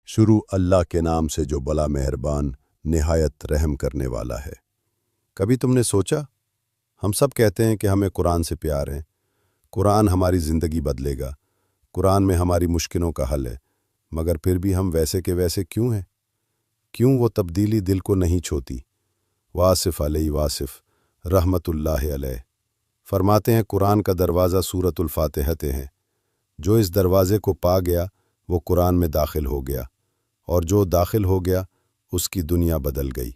शुरू अल्लाह के नाम से जो बड़ा मेहरबान निहायत रहम करने वाला है। कभी तुमने सोचा, हम सब कहते हैं कि हमें कुरान से प्यार है, कुरान हमारी ज़िंदगी बदलेगा, कुरान में हमारी मुश्किलों का हल है, मगर फिर भी हम वैसे के वैसे क्यों हैं? क्यों वो तब्दीली दिल को नहीं छोती? वासिफ़ अलैहि वासिफ़ रहमतुल्लाह अलैह फरमाते हैं, कुरान का दरवाज़ा सूरतुल फातिहा है। जो इस दरवाज़े को पा गया वो कुरान में दाखिल हो गया, और जो दाखिल हो गया उसकी दुनिया बदल गई।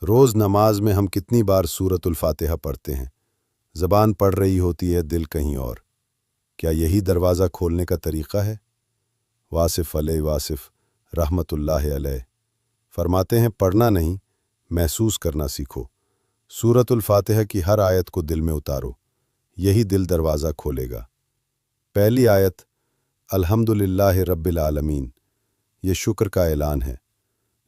रोज़ नमाज में हम कितनी बार सूरतुल फातिहा पढ़ते हैं, ज़बान पढ़ रही होती है, दिल कहीं और। क्या यही दरवाज़ा खोलने का तरीक़ा है? वासिफ़ अलैहि वासिफ़ रहमतुल्लाह अलैह फरमाते हैं, पढ़ना नहीं, महसूस करना सीखो। सूरतुल फातिहा की हर आयत को दिल में उतारो, यही दिल दरवाज़ा खोलेगा। पहली आयत, अल्हम्दुलिल्लाह रब्बिल आलमीन, ये शुक्र का ऐलान है।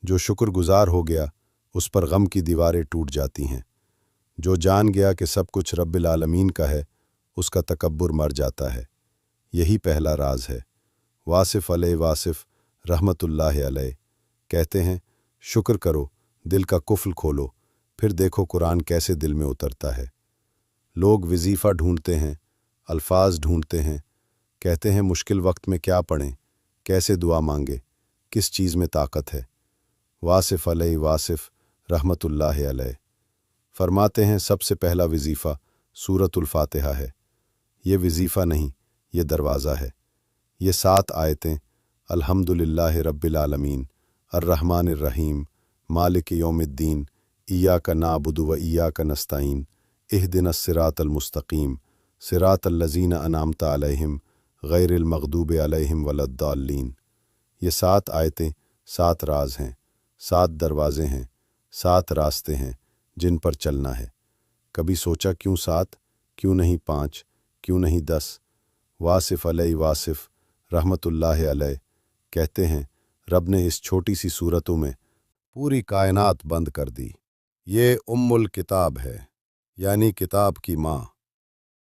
जो शुक्रगुजार हो गया उस पर गम की दीवारें टूट जाती हैं। जो जान गया कि सब कुछ रब्बिल आलमीन का है, उसका तकब्बुर मर जाता है। यही पहला राज है। वासिफ़ अलैहि वासिफ़ रहमतुल्लाह अलैह कहते हैं, शुक्र करो, दिल का कुफ्ल खोलो, फिर देखो कुरान कैसे दिल में उतरता है। लोग वजीफ़ा ढूंढते हैं, अल्फाज ढूंढते हैं, कहते हैं मुश्किल वक्त में क्या पढ़ें, कैसे दुआ मांगे, किस चीज़ में ताकत है। वासिफ़ अलैहि वासिफ़ रहमतुल्लाह अलैह फरमाते हैं, सबसे पहला वजीफ़ा सूरतुल फातिहा है। ये वजीफ़ा नहीं, ये दरवाज़ा है। ये 7 आयतें, अल्हम्दुलिल्लाह रब्बिल आलमीन, अर्रहमानिर रहीम, मालिक यौमिद्दीन, इय्याका नअबुदु व इय्याका नस्तईन, इहदिनस सिरातल मुस्तकीम, सिरातल लज़ीना अनअमता अलैहिम, गैरिल मग़दूबि अलैहिम वलद्दाल्लीन। ये 7 आयतें 7 राज हैं, 7 दरवाज़े हैं, 7 रास्ते हैं जिन पर चलना है। कभी सोचा क्यों 7, क्यों नहीं 5, क्यों नहीं 10? वासिफ़ अलैहि वासिफ़ रहमतुल्लाह अलैह कहते हैं, रब ने इस छोटी सी सूरतों में पूरी कायनात बंद कर दी। ये उम्मुल किताब है, यानी किताब की माँ,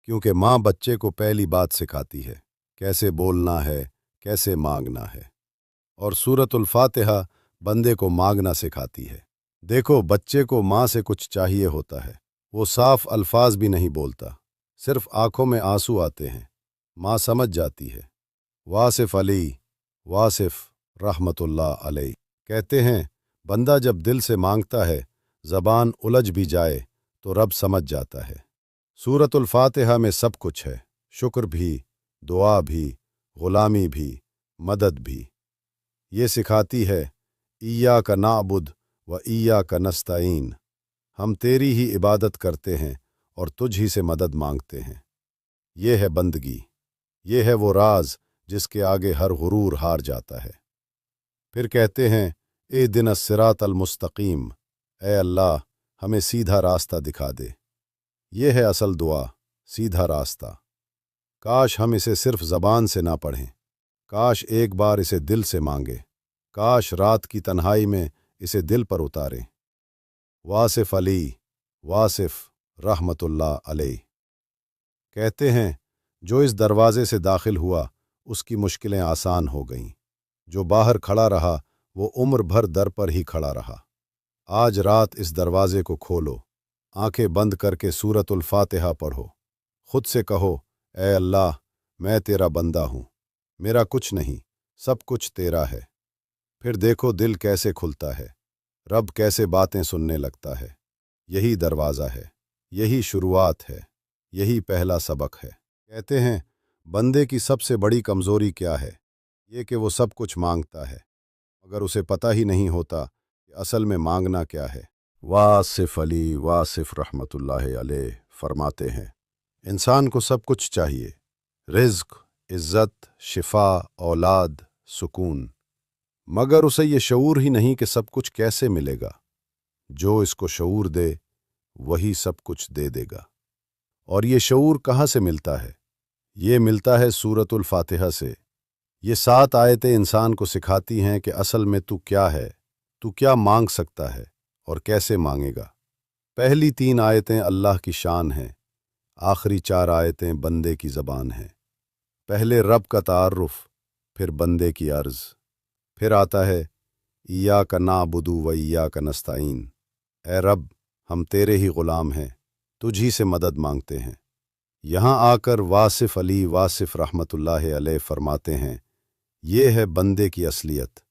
क्योंकि माँ बच्चे को पहली बात सिखाती है, कैसे बोलना है, कैसे मांगना है। और सूरतुल फातिहा बंदे को मांगना सिखाती है। देखो, बच्चे को माँ से कुछ चाहिए होता है, वो साफ अल्फाज भी नहीं बोलता, सिर्फ आंखों में आंसू आते हैं, माँ समझ जाती है। वासिफ़ अलैहि वासिफ़ रहमतुल्लाह अलैह कहते हैं, बंदा जब दिल से मांगता है, ज़बान उलझ भी जाए तो रब समझ जाता है। सूरतुल फातिहा में सब कुछ है, शुक्र भी, दुआ भी, ग़ुलामी भी, मदद भी। ये सिखाती है, इय्याका नअबुद व इय्याका नस्तईन, हम तेरी ही इबादत करते हैं और तुझ ही से मदद मांगते हैं। ये है बंदगी, ये है वो राज जिसके आगे हर गुरूर हार जाता है। फिर कहते हैं, इहदिनस सिरातल मुस्तकीम, ए अल्लाह हमें सीधा रास्ता दिखा दे। ये है असल दुआ, सीधा रास्ता। काश हम इसे सिर्फ ज़बान से ना पढ़ें, काश एक बार इसे दिल से मांगे, काश रात की तन्हाई में इसे दिल पर उतारें। वासिफ़ अलैहि वासिफ़ रहमतुल्लाह अलैह कहते हैं, जो इस दरवाज़े से दाखिल हुआ उसकी मुश्किलें आसान हो गईं। जो बाहर खड़ा रहा वो उम्र भर दर पर ही खड़ा रहा। आज रात इस दरवाज़े को खोलो, आंखें बंद करके सूरतुल फातिहा पढ़ो, खुद से कहो, ए अल्लाह मैं तेरा बंदा हूँ, मेरा कुछ नहीं, सब कुछ तेरा है। फिर देखो दिल कैसे खुलता है, रब कैसे बातें सुनने लगता है। यही दरवाज़ा है, यही शुरुआत है, यही पहला सबक है। कहते हैं, बंदे की सबसे बड़ी कमज़ोरी क्या है? ये कि वो सब कुछ मांगता है, मगर उसे पता ही नहीं होता कि असल में मांगना क्या है। वासिफ़ अलैहि वासिफ़ रहमतुल्लाह अलैह फरमाते हैं, इंसान को सब कुछ चाहिए, रिज़्क़, इज़्ज़त, शिफा, औलाद, सुकून, मगर उसे ये शऊर ही नहीं कि सब कुछ कैसे मिलेगा। जो इसको शऊर दे वही सब कुछ दे देगा। और ये शऊर कहाँ से मिलता है? ये मिलता है सूरतुल फातिहा से। ये 7 आयतें इंसान को सिखाती हैं कि असल में तू क्या है, तू क्या मांग सकता है और कैसे मांगेगा। पहली 3 आयतें अल्लाह की शान हैं, आखिरी 4 आयतें बंदे की ज़बान हैं। पहले रब का तारुफ, फिर बंदे की अर्ज़, फिर आता है इय्याका नअबुदु व इय्याका नस्तईन। ए रब, हम तेरे ही ग़ुलाम हैं, तुझ ही से मदद मांगते हैं। यहाँ आकर वासिफ़ अली वासिफ़ रहमतुल्लाह अलैह फरमाते हैं, ये है बंदे की असलियत।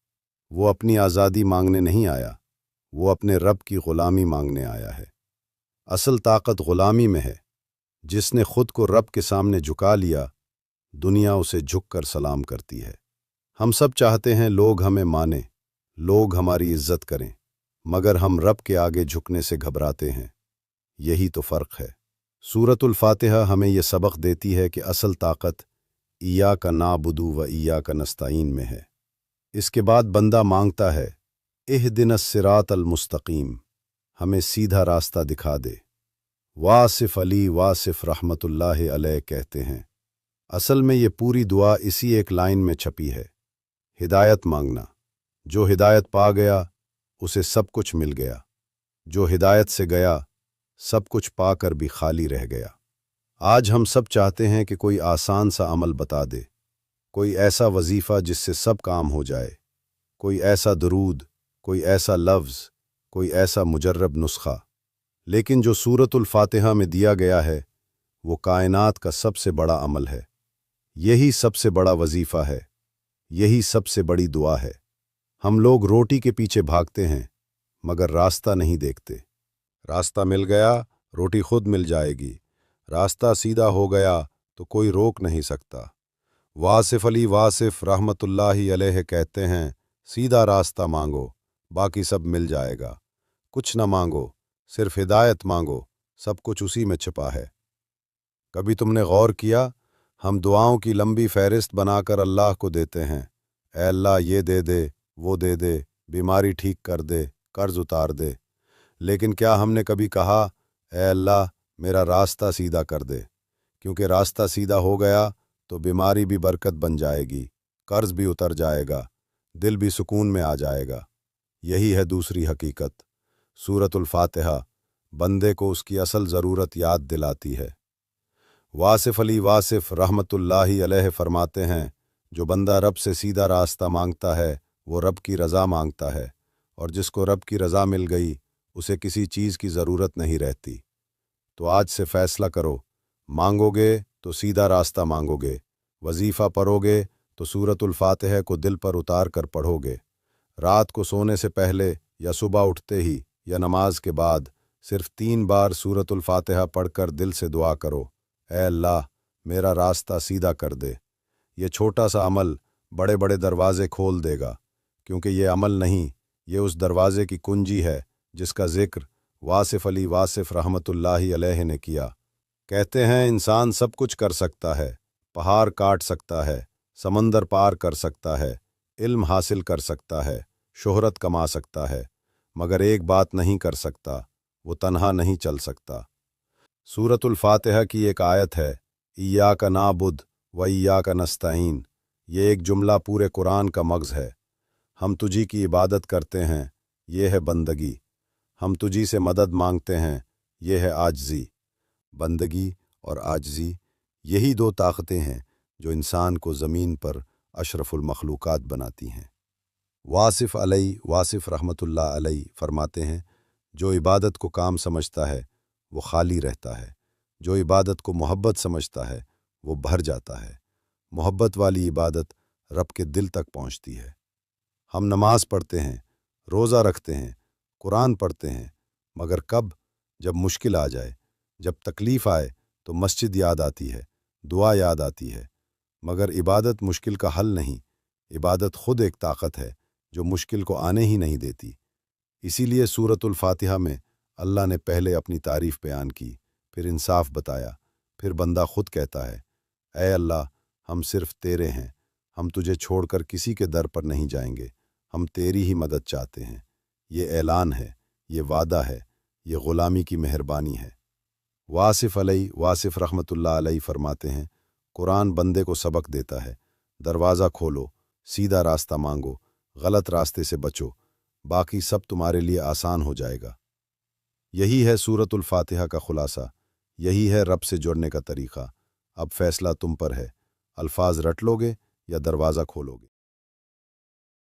वो अपनी आज़ादी मांगने नहीं आया, वो अपने रब की ग़ुलामी मांगने आया है। असल ताकत ग़ुलामी में है। जिसने खुद को रब के सामने झुका लिया, दुनिया उसे झुक कर सलाम करती है। हम सब चाहते हैं लोग हमें मानें, लोग हमारी इज्जत करें, मगर हम रब के आगे झुकने से घबराते हैं। यही तो फ़र्क है। सूरतुल फातिहा हमें यह सबक देती है कि असल ताकत इय्याका नअबुदु व इय्याका नस्तईन में है। इसके बाद बंदा मांगता है इहदिनस सिरातल मुस्तकीम, हमें सीधा रास्ता दिखा दे। वासिफ़ अली वासिफ़ रहमतुल्लाह अलैह कहते हैं, असल में ये पूरी दुआ इसी एक लाइन में छपी है, हिदायत मांगना। जो हिदायत पा गया उसे सब कुछ मिल गया, जो हिदायत से गया सब कुछ पाकर भी खाली रह गया। आज हम सब चाहते हैं कि कोई आसान सा अमल बता दे, कोई ऐसा वजीफ़ा जिससे सब काम हो जाए, कोई ऐसा दुरूद, कोई ऐसा लफ्ज़, कोई ऐसा मुजर्रब नुस्खा। लेकिन जो सूरतुल फातिहा में दिया गया है वो कायनात का सबसे बड़ा अमल है। यही सबसे बड़ा वजीफ़ा है, यही सबसे बड़ी दुआ है। हम लोग रोटी के पीछे भागते हैं मगर रास्ता नहीं देखते। रास्ता मिल गया, रोटी खुद मिल जाएगी। रास्ता सीधा हो गया तो कोई रोक नहीं सकता। वासिफ़ अली वासिफ़ रहमतुल्लाह अलैह कहते हैं, सीधा रास्ता मांगो, बाकी सब मिल जाएगा। कुछ न मांगो, सिर्फ हिदायत मांगो, सब कुछ उसी में छिपा है। कभी तुमने गौर किया, हम दुआओं की लंबी फहरिस्त बनाकर अल्लाह को देते हैं, ऐ अल्लाह ये दे दे, वो दे दे, बीमारी ठीक कर दे, कर्ज उतार दे। लेकिन क्या हमने कभी कहा, ऐ अल्लाह मेरा रास्ता सीधा कर दे, क्योंकि रास्ता सीधा हो गया तो बीमारी भी बरकत बन जाएगी, कर्ज भी उतर जाएगा, दिल भी सुकून में आ जाएगा। यही है दूसरी हकीकत। सूरतुल फातिहा बंदे को उसकी असल ज़रूरत याद दिलाती है। वासिफ़ अली वासिफ़ रहमतुल्लाह अलैह फरमाते हैं, जो बंदा रब से सीधा रास्ता मांगता है वो रब की रज़ा मांगता है, और जिसको रब की रज़ा मिल गई उसे किसी चीज़ की ज़रूरत नहीं रहती। तो आज से फ़ैसला करो, मांगोगे तो सीधा रास्ता मांगोगे, वजीफ़ा पढ़ोगे तो सूरतुल फातिहा को दिल पर उतार कर पढ़ोगे। रात को सोने से पहले या सुबह उठते ही या नमाज के बाद सिर्फ 3 बार सूरतुल फातिहा पढ़कर दिल से दुआ करो, ऐ अल्लाह मेरा रास्ता सीधा कर दे। ये छोटा सा अमल बड़े बड़े दरवाज़े खोल देगा, क्योंकि ये अमल नहीं, ये उस दरवाज़े की कुंजी है जिसका ज़िक्र वासिफ़ अली वासिफ़ रहमतुल्लाह अलैह ने किया। कहते हैं इंसान सब कुछ कर सकता है, पहाड़ काट सकता है, समंदर पार कर सकता है, इल्म हासिल कर सकता है, शोहरत कमा सकता है, मगर एक बात नहीं कर सकता, वो तन्हा नहीं चल सकता। सूरतुल फातिहा की एक आयत है, इय्याका नअबुद व इय्याका नस्तईन। ये एक जुमला पूरे कुरान का मग़ज़ है। हम तुझी की इबादत करते हैं, ये है बंदगी। हम तुझी से मदद मांगते हैं, ये है आजिज़ी। बंदगी और आजिज़ी यही 2 ताकतें हैं जो इंसान को ज़मीन पर अशरफुल मखलूक़ात बनाती हैं। वासिफ़ अली वासिफ़ रहमतुल्लाह अलैह फरमाते हैं, जो इबादत को काम समझता है वो खाली रहता है, जो इबादत को मोहब्बत समझता है वो भर जाता है। मोहब्बत वाली इबादत रब के दिल तक पहुँचती है। हम नमाज पढ़ते हैं, रोज़ा रखते हैं, कुरान पढ़ते हैं, मगर कब? जब मुश्किल आ जाए, जब तकलीफ़ आए तो मस्जिद याद आती है, दुआ याद आती है। मगर इबादत मुश्किल का हल नहीं, इबादत खुद एक ताकत है जो मुश्किल को आने ही नहीं देती। इसीलिए सूरतुल फातिहा में अल्लाह ने पहले अपनी तारीफ़ बयान की, फिर इंसाफ बताया, फिर बंदा खुद कहता है, ऐ अल्लाह हम सिर्फ तेरे हैं, हम तुझे छोड़कर किसी के दर पर नहीं जाएंगे, हम तेरी ही मदद चाहते हैं। ये ऐलान है, ये वादा है, ये ग़ुलामी की मेहरबानी है। वासिफ़ अली वासिफ़ रहमतुल्लाह अलैह फरमाते हैं, कुरान बंदे को सबक देता है, दरवाज़ा खोलो, सीधा रास्ता मांगो, गलत रास्ते से बचो, बाकी सब तुम्हारे लिए आसान हो जाएगा। यही है सूरतुल फातिहा का खुलासा, यही है रब से जुड़ने का तरीक़ा। अब फैसला तुम पर है, अल्फाज रट लोगे या दरवाज़ा खोलोगे।